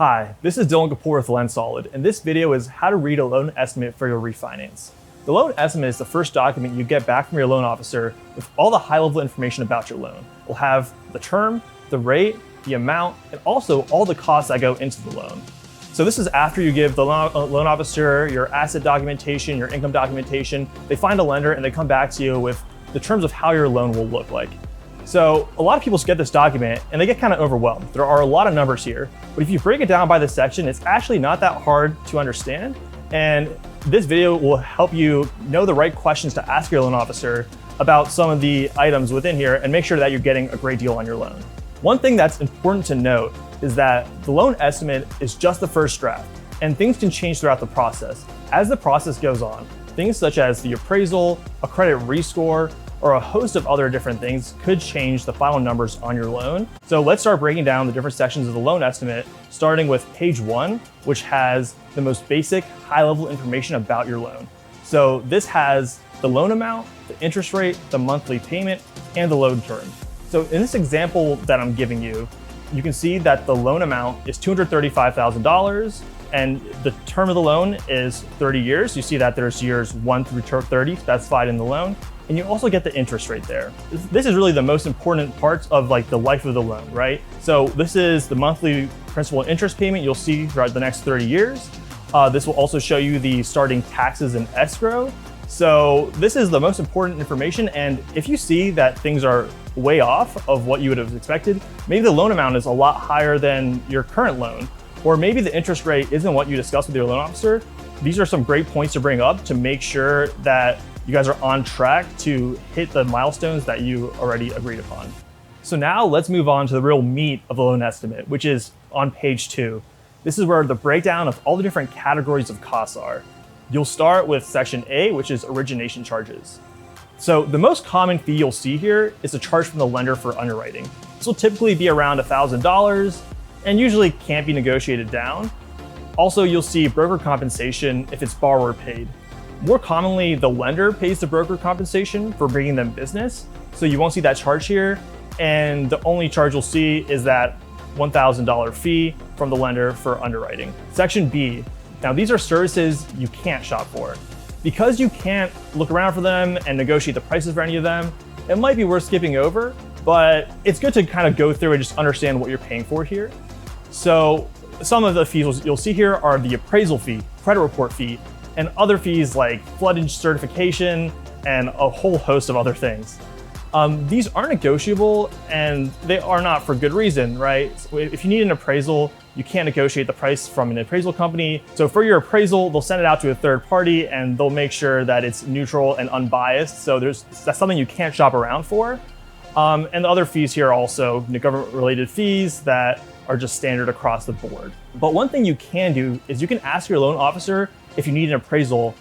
Hi, this is Dylan Kapoor with LendSolid, and this video is how to read a loan estimate for your refinance. The loan estimate is the first document you get back from your loan officer with all the high-level information about your loan. It will have the term, the rate, the amount, and also all the costs that go into the loan. So this is after you give the loan officer your asset documentation, your income documentation. They find a lender and they come back to you with the terms of how your loan will look like. So a lot of people get this document and they get kind of overwhelmed. There are a lot of numbers here, but if you break it down by the section, it's actually not that hard to understand. And this video will help you know the right questions to ask your loan officer about some of the items within here and make sure that you're getting a great deal on your loan. One thing that's important to note is that the loan estimate is just the first draft, and things can change throughout the process. As the process goes on, things such as the appraisal, a credit rescore, or a host of other different things could change the final numbers on your loan. So let's start breaking down the different sections of the loan estimate, starting with page 1, which has the most basic high-level information about your loan. So this has the loan amount, the interest rate, the monthly payment, and the loan term. So in this example that I'm giving you, you can see that the loan amount is $235,000 and the term of the loan is 30 years. You see that there's years 1 through 30 specified in the loan. And you also get the interest rate there. This is really the most important parts of the life of the loan, right? So this is the monthly principal and interest payment you'll see throughout the next 30 years. This will also show you the starting taxes and escrow. So this is the most important information. And if you see that things are way off of what you would have expected, maybe the loan amount is a lot higher than your current loan, or maybe the interest rate isn't what you discussed with your loan officer. These are some great points to bring up to make sure that you guys are on track to hit the milestones that you already agreed upon. So now let's move on to the real meat of the loan estimate, which is on page 2. This is where the breakdown of all the different categories of costs are. You'll start with section A, which is origination charges. So the most common fee you'll see here is a charge from the lender for underwriting. This will typically be around $1,000 and usually can't be negotiated down. Also, you'll see broker compensation if it's borrower paid. More commonly, the lender pays the broker compensation for bringing them business, so you won't see that charge here, and the only charge you'll see is that $1,000 fee from the lender for underwriting. Section B. Now, these are services you can't shop for. Because you can't look around for them and negotiate the prices for any of them, it might be worth skipping over, but it's good to kind of go through and just understand what you're paying for here. So some of the fees you'll see here are the appraisal fee, credit report fee, and other fees like floodage certification and a whole host of other things. These are negotiable and they are not for good reason, right? So if you need an appraisal, you can't negotiate the price from an appraisal company. So for your appraisal, they'll send it out to a third party and they'll make sure that it's neutral and unbiased. So that's something you can't shop around for. And the other fees here are also government-related fees that are just standard across the board. But one thing you can do is you can ask your loan officer if you need an appraisal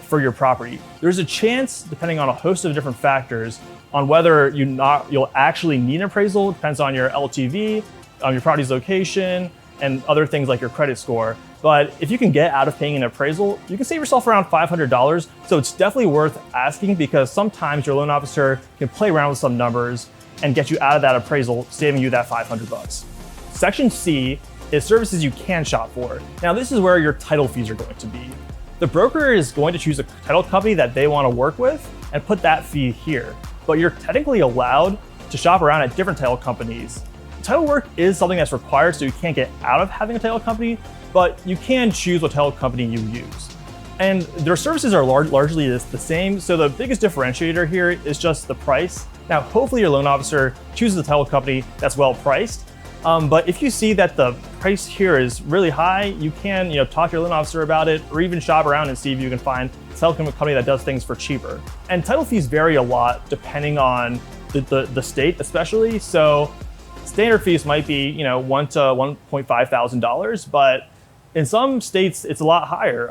for your property. There's a chance, depending on a host of different factors, on whether you'll actually need an appraisal. It depends on your LTV, on your property's location, and other things like your credit score. But if you can get out of paying an appraisal, you can save yourself around $500. So it's definitely worth asking because sometimes your loan officer can play around with some numbers and get you out of that appraisal, saving you that $500. Section C is services you can shop for. Now, this is where your title fees are going to be. The broker is going to choose a title company that they want to work with and put that fee here. But you're technically allowed to shop around at different title companies. Title work is something that's required, so you can't get out of having a title company, but you can choose what title company you use. And their services are largely the same, so the biggest differentiator here is just the price. Now, hopefully your loan officer chooses a title company that's well priced, but if you see that the price here is really high, you can talk to your loan officer about it, or even shop around and see if you can find a title company that does things for cheaper. And title fees vary a lot depending on the state, especially. So standard fees might be $1,000 to $1,500, but in some states it's a lot higher.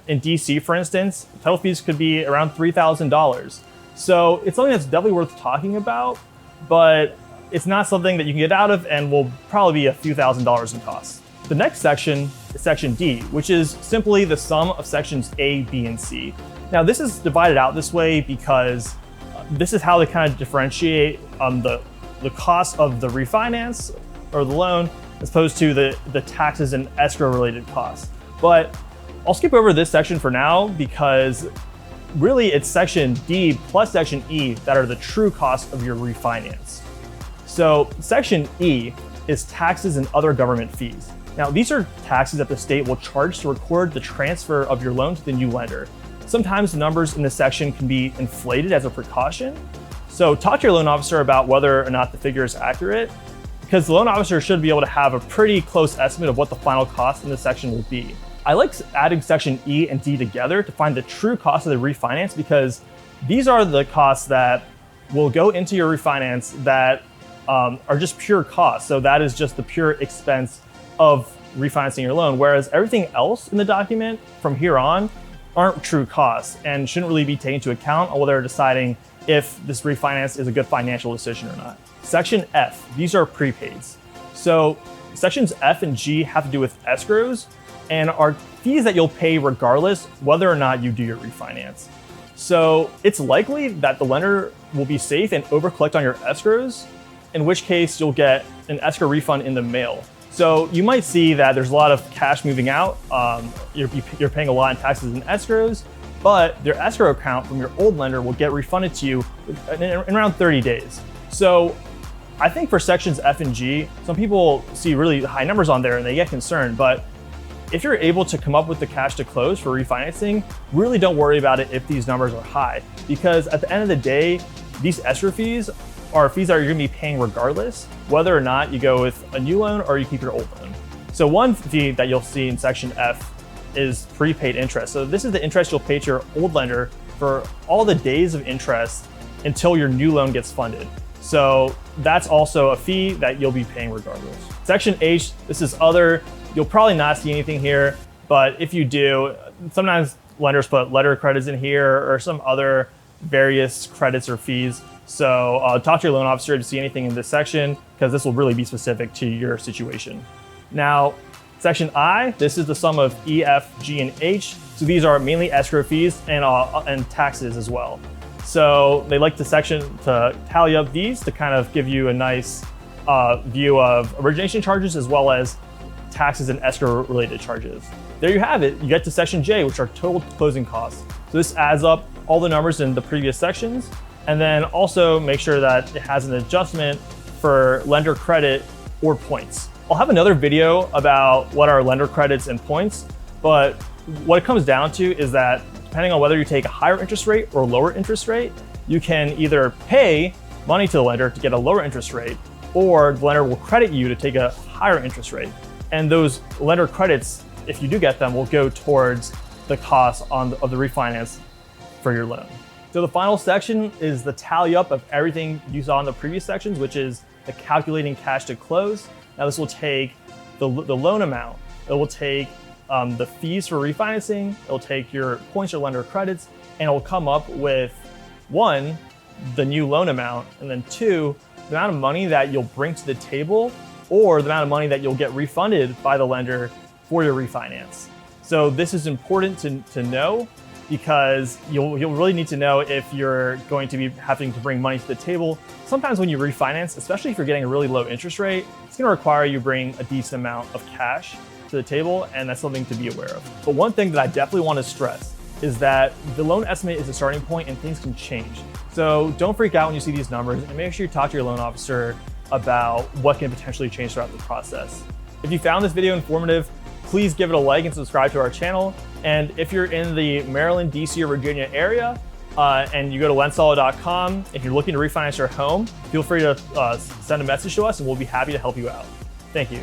In DC, for instance, title fees could be around $3,000. So it's something that's definitely worth talking about, but it's not something that you can get out of and will probably be a few $1,000s in costs. The next section is section D, which is simply the sum of sections A, B, and C. Now, this is divided out this way because this is how they kind of differentiate the cost of the refinance or the loan as opposed to the taxes and escrow related costs. But I'll skip over this section for now because really it's section D plus section E that are the true costs of your refinance. So section E is taxes and other government fees. Now, these are taxes that the state will charge to record the transfer of your loan to the new lender. Sometimes the numbers in this section can be inflated as a precaution. So talk to your loan officer about whether or not the figure is accurate, because the loan officer should be able to have a pretty close estimate of what the final cost in this section will be. I like adding section E and D together to find the true cost of the refinance, because these are the costs that will go into your refinance that are just pure costs. So that is just the pure expense of refinancing your loan, whereas everything else in the document from here on aren't true costs and shouldn't really be taken into account while they're deciding if this refinance is a good financial decision or not. Section F, these are prepaids. So sections F and G have to do with escrows and are fees that you'll pay regardless whether or not you do your refinance. So it's likely that the lender will be safe and overcollect on your escrows, in which case you'll get an escrow refund in the mail. So you might see that there's a lot of cash moving out. You're paying a lot in taxes and escrows, but their escrow account from your old lender will get refunded to you in around 30 days. So I think for sections F and G, some people see really high numbers on there and they get concerned, but if you're able to come up with the cash to close for refinancing, really don't worry about it if these numbers are high, because at the end of the day, these escrow fees are fees that you're gonna be paying regardless, whether or not you go with a new loan or you keep your old loan. So one fee that you'll see in section F is prepaid interest. So this is the interest you'll pay to your old lender for all the days of interest until your new loan gets funded. So that's also a fee that you'll be paying regardless. Section H, this is other. You'll probably not see anything here, but if you do, sometimes lenders put letter credits in here or some other various credits or fees. So talk to your loan officer to see anything in this section, because this will really be specific to your situation. Now, section I, this is the sum of E, F, G, and H. So these are mainly escrow fees and taxes as well. So they like the section to tally up these to kind of give you a nice view of origination charges as well as taxes and escrow related charges. There you have it. You get to section J, which are total closing costs. So this adds up all the numbers in the previous sections, and then also make sure that it has an adjustment for lender credit or points. I'll have another video about what are lender credits and points, but what it comes down to is that depending on whether you take a higher interest rate or lower interest rate, you can either pay money to the lender to get a lower interest rate, or the lender will credit you to take a higher interest rate. And those lender credits, if you do get them, will go towards the cost of the refinance for your loan. So the final section is the tally up of everything you saw in the previous sections, which is the calculating cash to close. Now this will take the loan amount, it will take the fees for refinancing, it will take your points or lender credits, and it will come up with one, the new loan amount, and then two, the amount of money that you'll bring to the table or the amount of money that you'll get refunded by the lender for your refinance. So this is important to know, because you'll really need to know if you're going to be having to bring money to the table. Sometimes when you refinance, especially if you're getting a really low interest rate, it's gonna require you bring a decent amount of cash to the table, and that's something to be aware of. But one thing that I definitely wanna stress is that the loan estimate is a starting point and things can change. So don't freak out when you see these numbers, and make sure you talk to your loan officer about what can potentially change throughout the process. If you found this video informative, please give it a like and subscribe to our channel. And if you're in the Maryland, DC, or Virginia area, and you go to lendsolid.com, if you're looking to refinance your home, feel free to send a message to us and we'll be happy to help you out. Thank you.